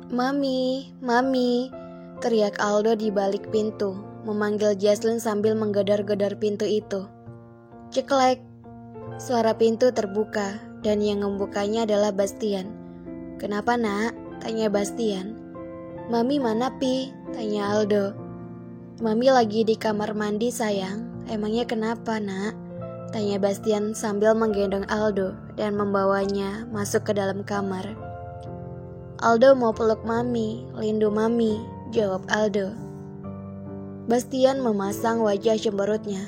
Mami, Mami, teriak Aldo di balik pintu, memanggil Jesslyn sambil menggedor-gedor pintu itu. Ceklek, suara pintu terbuka dan yang membukanya adalah Bastian. Kenapa nak? Tanya Bastian. Mami mana Pi? Tanya Aldo. Mami lagi di kamar mandi sayang, emangnya kenapa nak? Tanya Bastian sambil menggendong Aldo dan membawanya masuk ke dalam kamar. Aldo mau peluk Mami, lindu Mami, jawab Aldo. Bastian memasang wajah cemberutnya.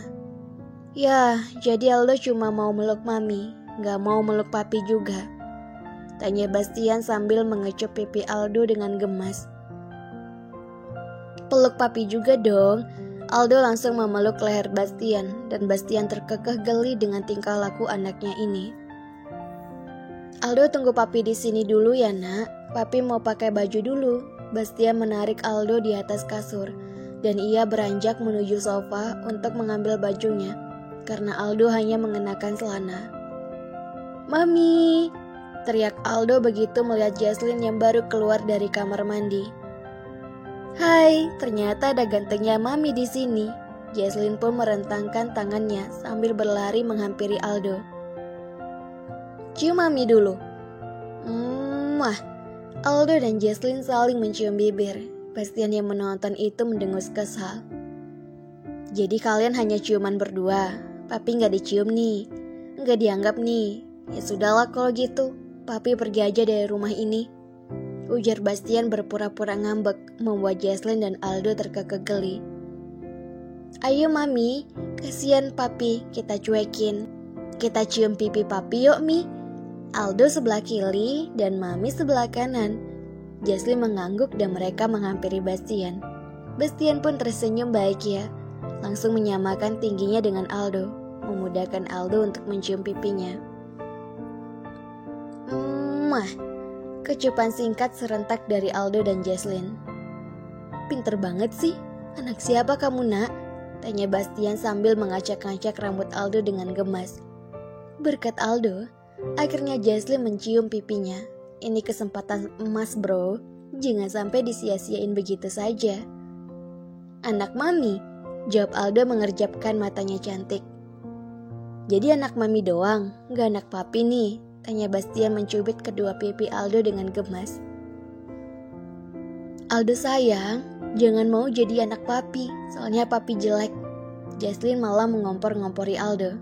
Ya, jadi Aldo cuma mau meluk Mami, gak mau meluk Papi juga. Tanya Bastian sambil mengecup pipi Aldo dengan gemas. Peluk Papi juga dong. Aldo langsung memeluk leher Bastian dan Bastian terkekeh geli dengan tingkah laku anaknya ini. Aldo tunggu Papi di sini dulu ya nak. Papi mau pakai baju dulu. Bastian menarik Aldo di atas kasur dan ia beranjak menuju sofa untuk mengambil bajunya karena Aldo hanya mengenakan celana. Mami, teriak Aldo begitu melihat Jesslyn yang baru keluar dari kamar mandi. Hai, ternyata ada gantengnya Mami di sini. Jesslyn pun merentangkan tangannya sambil berlari menghampiri Aldo. Cium Mami dulu. Aldo dan Jesslyn saling mencium bibir. Bastian yang menonton itu mendengus kesal. Jadi kalian hanya ciuman berdua. Papi gak dicium nih. Gak dianggap nih. Ya sudahlah kalau gitu. Papi pergi aja dari rumah ini. Ujar Bastian berpura-pura ngambek, membuat Jesslyn dan Aldo terkekeh geli. Ayo Mami, kasihan Papi, kita cuekin. Kita cium pipi Papi yuk Mi. Aldo sebelah kiri dan Mami sebelah kanan. Jesslyn mengangguk dan mereka menghampiri Bastian. Bastian pun tersenyum bahagia, langsung menyamakan tingginya dengan Aldo, memudahkan Aldo untuk mencium pipinya. Kecupan singkat serentak dari Aldo dan Jesslyn. Pinter banget sih, anak siapa kamu nak? Tanya Bastian sambil mengacak-ngacak rambut Aldo dengan gemas. Berkat Aldo, akhirnya Jesslyn mencium pipinya. Ini kesempatan emas bro, jangan sampai disia-siain begitu saja. Anak Mami, jawab Aldo mengerjapkan matanya cantik. Jadi anak Mami doang, gak anak Papi nih? Tanya Bastian mencubit kedua pipi Aldo dengan gemas. Aldo sayang, jangan mau jadi anak Papi, soalnya Papi jelek. Jesslyn malah mengompor-ngompori Aldo.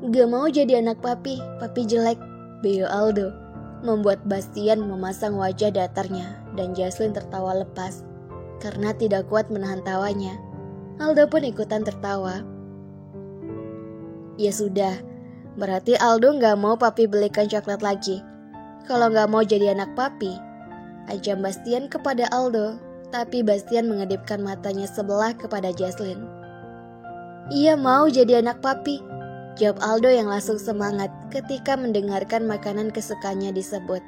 Gak mau jadi anak Papi, Papi jelek, beo Aldo. Membuat Bastian memasang wajah datarnya dan Jesslyn tertawa lepas karena tidak kuat menahan tawanya. Aldo pun ikutan tertawa. Ya sudah, berarti Aldo gak mau Papi belikan coklat lagi. Kalau gak mau jadi anak Papi, ajam Bastian kepada Aldo, tapi Bastian mengedipkan matanya sebelah kepada Jesslyn. Iya mau jadi anak Papi, jawab Aldo yang langsung semangat ketika mendengarkan makanan kesukaannya disebut.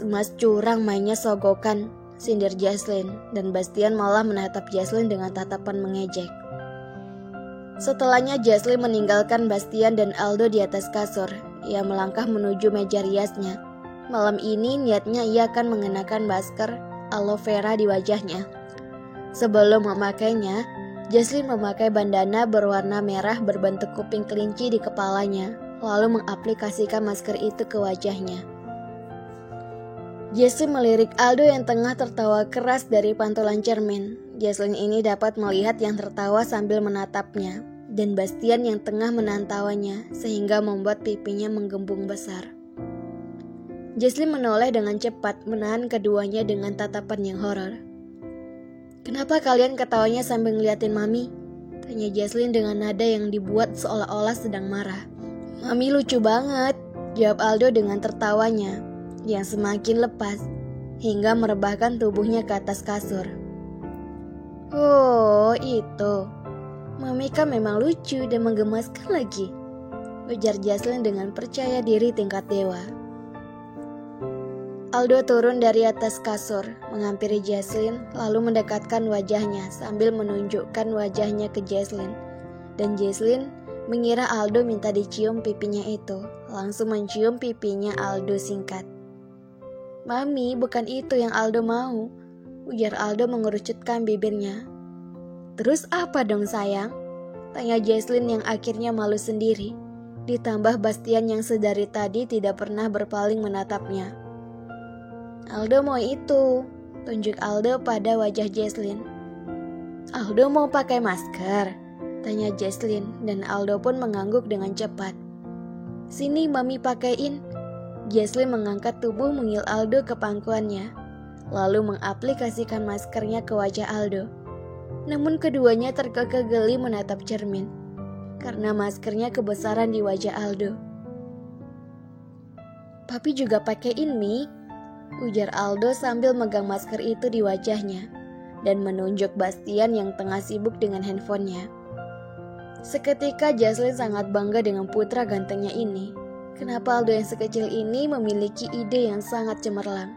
Mas curang mainnya sogokan, sindir Jesslyn, dan Bastian malah menatap Jesslyn dengan tatapan mengejek. Setelahnya Jesslyn meninggalkan Bastian dan Aldo di atas kasur. Ia melangkah menuju meja riasnya. Malam ini niatnya ia akan mengenakan masker aloe vera di wajahnya. Sebelum memakainya, Jesslyn memakai bandana berwarna merah berbentuk kuping kelinci di kepalanya, lalu mengaplikasikan masker itu ke wajahnya. Jesslyn melirik Aldo yang tengah tertawa keras dari pantulan cermin. Jesslyn ini dapat melihat yang tertawa sambil menatapnya, dan Bastian yang tengah menahan tawanya, sehingga membuat pipinya menggembung besar. Jesslyn menoleh dengan cepat, menahan keduanya dengan tatapan yang horor. Kenapa kalian ketawanya sambil ngeliatin Mami? Tanya Jesslyn dengan nada yang dibuat seolah-olah sedang marah. Mami lucu banget, jawab Aldo dengan tertawanya, yang semakin lepas, hingga merebahkan tubuhnya ke atas kasur. Oh, itu. Mami kan memang lucu dan menggemaskan lagi, ujar Jesslyn dengan percaya diri tingkat dewa. Aldo turun dari atas kasur, menghampiri Jesslyn, lalu mendekatkan wajahnya sambil menunjukkan wajahnya ke Jesslyn. Dan Jesslyn mengira Aldo minta dicium pipinya itu, langsung mencium pipinya Aldo singkat. Mami, bukan itu yang Aldo mau, ujar Aldo mengerucutkan bibirnya. Terus apa dong sayang? Tanya Jesslyn yang akhirnya malu sendiri. Ditambah Bastian yang sedari tadi tidak pernah berpaling menatapnya. Aldo mau itu, tunjuk Aldo pada wajah Jesslyn. Aldo mau pakai masker? Tanya Jesslyn dan Aldo pun mengangguk dengan cepat. Sini mami pakaiin. Jesslyn mengangkat tubuh mengil Aldo ke pangkuannya, lalu mengaplikasikan maskernya ke wajah Aldo. Namun keduanya terkekeh geli menatap cermin, karena maskernya kebesaran di wajah Aldo. Papi juga pakaiin Mi, ujar Aldo sambil megang masker itu di wajahnya, dan menunjuk Bastian yang tengah sibuk dengan handphonenya. Seketika Jesslyn sangat bangga dengan putra gantengnya ini. Kenapa Aldo yang sekecil ini memiliki ide yang sangat cemerlang?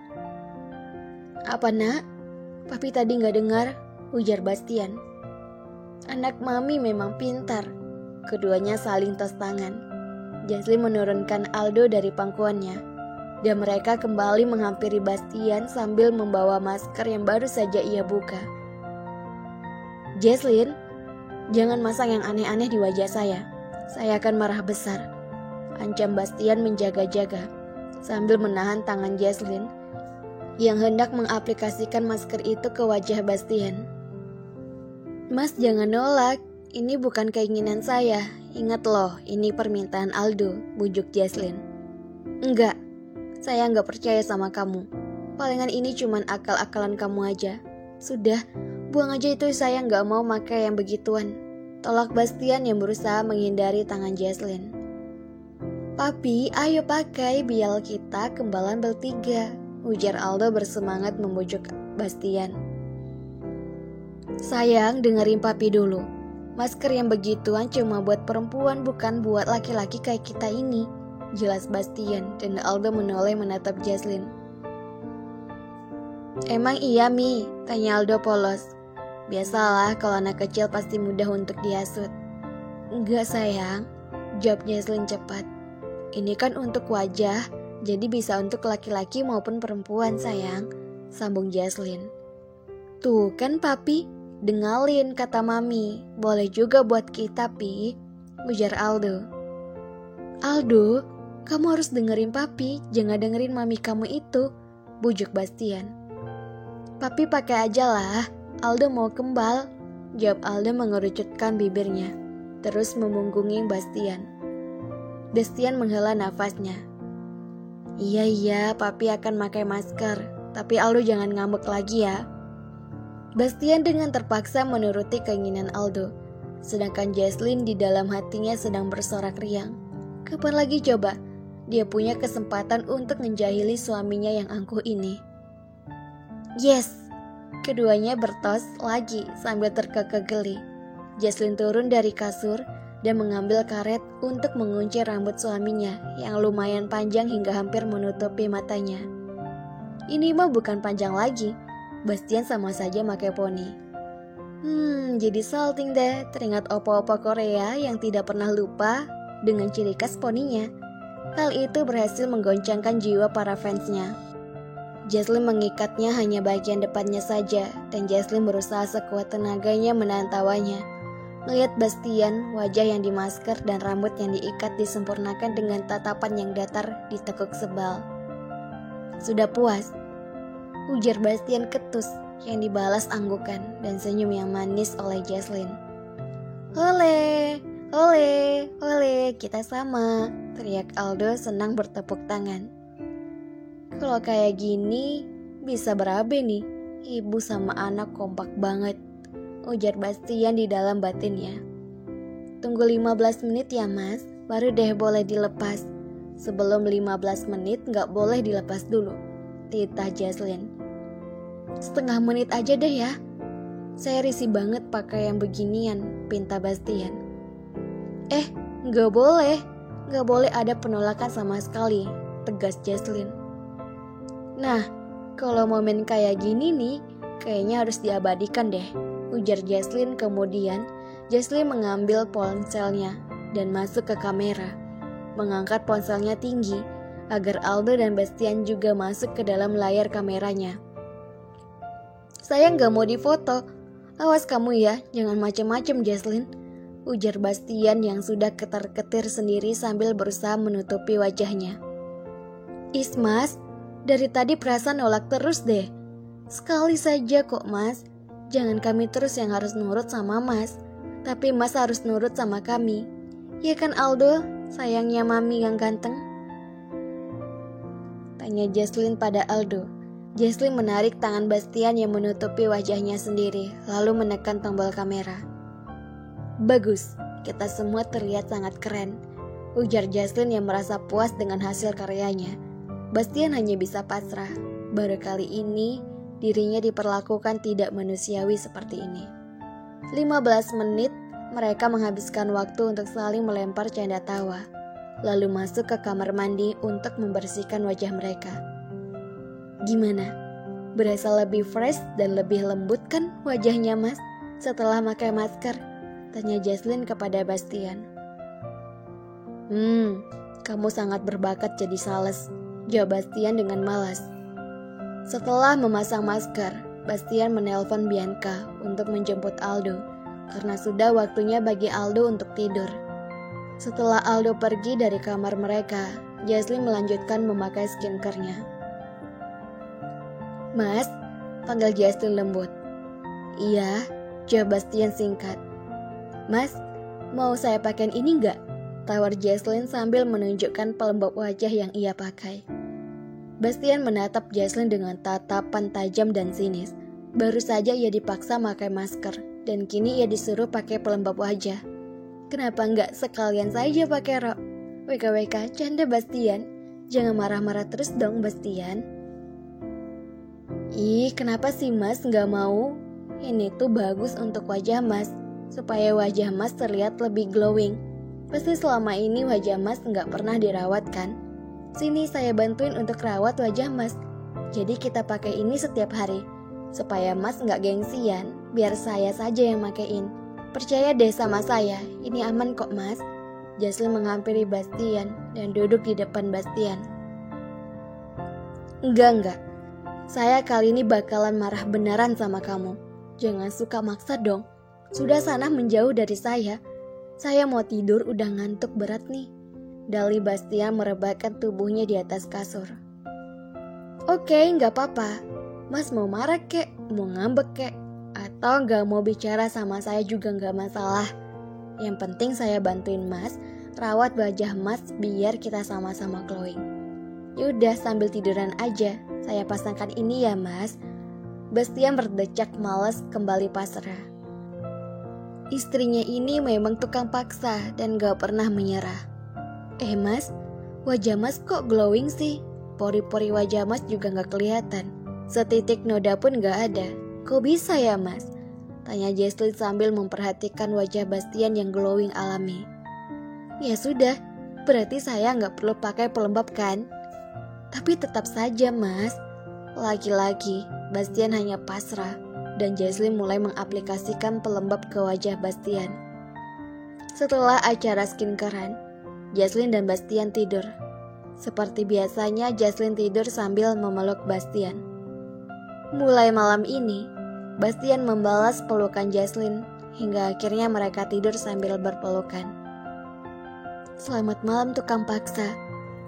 Apa nak? Papi tadi gak dengar, ujar Bastian. Anak mami memang pintar. Keduanya saling tes tangan. Jesslyn menurunkan Aldo dari pangkuannya, dan mereka kembali menghampiri Bastian sambil membawa masker yang baru saja ia buka. Jesslyn, jangan masang yang aneh-aneh di wajah saya. Saya akan marah besar, ancam Bastian menjaga-jaga, sambil menahan tangan Jesslyn yang hendak mengaplikasikan masker itu ke wajah Bastian. Mas jangan nolak, ini bukan keinginan saya. Ingat loh, ini permintaan Aldo, bujuk Jesslyn. Enggak, saya enggak percaya sama kamu. Palingan ini cuman akal-akalan kamu aja. Sudah, buang aja itu, saya enggak mau pakai yang begituan. Tolak Bastian yang berusaha menghindari tangan Jesslyn. Papi, ayo pakai biar kita kembalan bertiga, ujar Aldo bersemangat membujuk Bastian. Sayang, dengerin papi dulu. Masker yang begituan cuma buat perempuan, bukan buat laki-laki kayak kita ini, jelas Bastian, dan Aldo menoleh menatap Jesslyn. Emang iya Mi? Tanya Aldo polos. Biasalah kalau anak kecil pasti mudah untuk dihasut. Enggak sayang, jawab Jesslyn cepat. Ini kan untuk wajah, jadi bisa untuk laki-laki maupun perempuan sayang, sambung Jesslyn. Tuh kan papi, dengalin kata mami, boleh juga buat kita Pi, ujar Aldo. Aldo, kamu harus dengerin papi, jangan dengerin mami kamu itu, bujuk Bastian. Papi pakai aja lah, Aldo mau kembal, jawab Aldo mengerucutkan bibirnya, terus memunggungi Bastian. Bastian menghela nafasnya. Iya, papi akan pakai masker, tapi Aldo jangan ngambek lagi ya. Bastian dengan terpaksa menuruti keinginan Aldo, sedangkan Jesslyn di dalam hatinya sedang bersorak riang. Kapan lagi coba dia punya kesempatan untuk menjahili suaminya yang angkuh ini? Yes, keduanya bertos lagi sambil terkekeh geli. Jesslyn turun dari kasur dan mengambil karet untuk mengunci rambut suaminya yang lumayan panjang hingga hampir menutupi matanya. Ini mah bukan panjang lagi, Bastian sama saja pakai poni. Jadi salting deh, teringat opa-opa Korea yang tidak pernah lupa dengan ciri khas poninya. Hal itu berhasil menggoncangkan jiwa para fansnya. Jesslyn mengikatnya hanya bagian depannya saja, dan Jesslyn berusaha sekuat tenaganya menahan tawanya. Melihat Bastian, wajah yang dimasker dan rambut yang diikat disempurnakan dengan tatapan yang datar ditekuk sebal. Sudah puas? Ujar Bastian ketus yang dibalas anggukan dan senyum yang manis oleh Jesslyn. Ole, ole, ole, kita sama, teriak Aldo senang bertepuk tangan. Kalau kayak gini, bisa berabe nih, ibu sama anak kompak banget, ujar Bastian di dalam batinnya. Tunggu 15 menit ya mas, baru deh boleh dilepas. Sebelum 15 menit gak boleh dilepas dulu, titah Jesslyn. Setengah menit aja deh ya. Saya risih banget pakai yang beginian, pinta Bastian. Gak boleh ada penolakan sama sekali, tegas Jesslyn. Nah, kalau momen kayak gini nih, kayaknya harus diabadikan deh, ujar Jesslyn. Kemudian Jesslyn mengambil ponselnya dan masuk ke kamera, mengangkat ponselnya tinggi, agar Aldo dan Bastian juga masuk ke dalam layar kameranya. "Saya nggak mau difoto. Awas kamu ya, jangan macem-macem Jesslyn," ujar Bastian yang sudah ketar-ketir sendiri sambil berusaha menutupi wajahnya. "Is mas, dari tadi perasaan nolak terus deh. Sekali saja kok mas, jangan kami terus yang harus nurut sama mas, tapi mas harus nurut sama kami. Ya kan Aldo, sayangnya mami yang ganteng?" Tanya Jesslyn pada Aldo. Jesslyn menarik tangan Bastian yang menutupi wajahnya sendiri, lalu menekan tombol kamera. "Bagus, kita semua terlihat sangat keren," ujar Jesslyn yang merasa puas dengan hasil karyanya. Bastian hanya bisa pasrah. Baru kali ini dirinya diperlakukan tidak manusiawi seperti ini. 15 menit mereka menghabiskan waktu untuk saling melempar canda tawa, lalu masuk ke kamar mandi untuk membersihkan wajah mereka. "Gimana? Berasa lebih fresh dan lebih lembut kan wajahnya mas setelah pakai masker?" tanya Jesslyn kepada Bastian. Kamu sangat berbakat jadi sales," jawab Bastian dengan malas. Setelah memasang masker, Bastian menelpon Bianca untuk menjemput Aldo, karena sudah waktunya bagi Aldo untuk tidur. Setelah Aldo pergi dari kamar mereka, Jesslyn melanjutkan memakai skincare-nya. "Mas," panggil Jesslyn lembut. "Iya," jawab Bastian singkat. "Mas, mau saya pakai ini nggak?" tawar Jesslyn sambil menunjukkan pelembab wajah yang ia pakai. Bastian menatap Jesslyn dengan tatapan tajam dan sinis. Baru saja ia dipaksa pakai masker, dan kini ia disuruh pakai pelembab wajah. Kenapa nggak sekalian saja pakai rok? WKWK, canda Bastian. Jangan marah-marah terus dong Bastian. "Ih, kenapa sih mas nggak mau? Ini tuh bagus untuk wajah mas, supaya wajah mas terlihat lebih glowing. Pasti selama ini wajah mas nggak pernah dirawat kan? Sini saya bantuin untuk rawat wajah mas. Jadi kita pakai ini setiap hari, supaya mas nggak gengsian, biar saya saja yang makein. Percaya deh sama saya, ini aman kok mas." Jesslyn menghampiri Bastian dan duduk di depan Bastian. Enggak. Saya kali ini bakalan marah beneran sama kamu. Jangan suka maksa dong. Sudah sana menjauh dari saya. Saya mau tidur, udah ngantuk berat nih. Dalih Bastian merebahkan tubuhnya di atas kasur. "Oke, nggak apa-apa. Mas mau marah kek, mau ngambek kek, atau nggak mau bicara sama saya juga nggak masalah. Yang penting saya bantuin mas, rawat wajah mas biar kita sama-sama glowing. Yaudah sambil tiduran aja, saya pasangkan ini ya mas." Bastian berdecak malas kembali pasrah. Istrinya ini memang tukang paksa dan gak pernah menyerah. Mas, wajah mas kok glowing sih? Pori-pori wajah mas juga gak kelihatan. Setitik noda pun gak ada. Kok bisa ya mas? Tanya Jesslyn sambil memperhatikan wajah Bastian yang glowing alami. Ya sudah, berarti saya gak perlu pakai pelembab kan? Tapi tetap saja mas. Lagi-lagi, Bastian hanya pasrah. Dan Jesslyn mulai mengaplikasikan pelembab ke wajah Bastian. Setelah acara skincarean, Jesslyn dan Bastian tidur. Seperti biasanya, Jesslyn tidur sambil memeluk Bastian. Mulai malam ini, Bastian membalas pelukan Jesslyn hingga akhirnya mereka tidur sambil berpelukan. "Selamat malam tukang paksa,"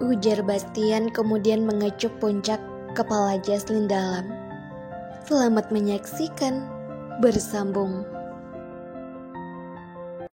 ujar Bastian kemudian mengecup puncak kepala Jesslyn dalam. "Selamat menyaksikan, bersambung."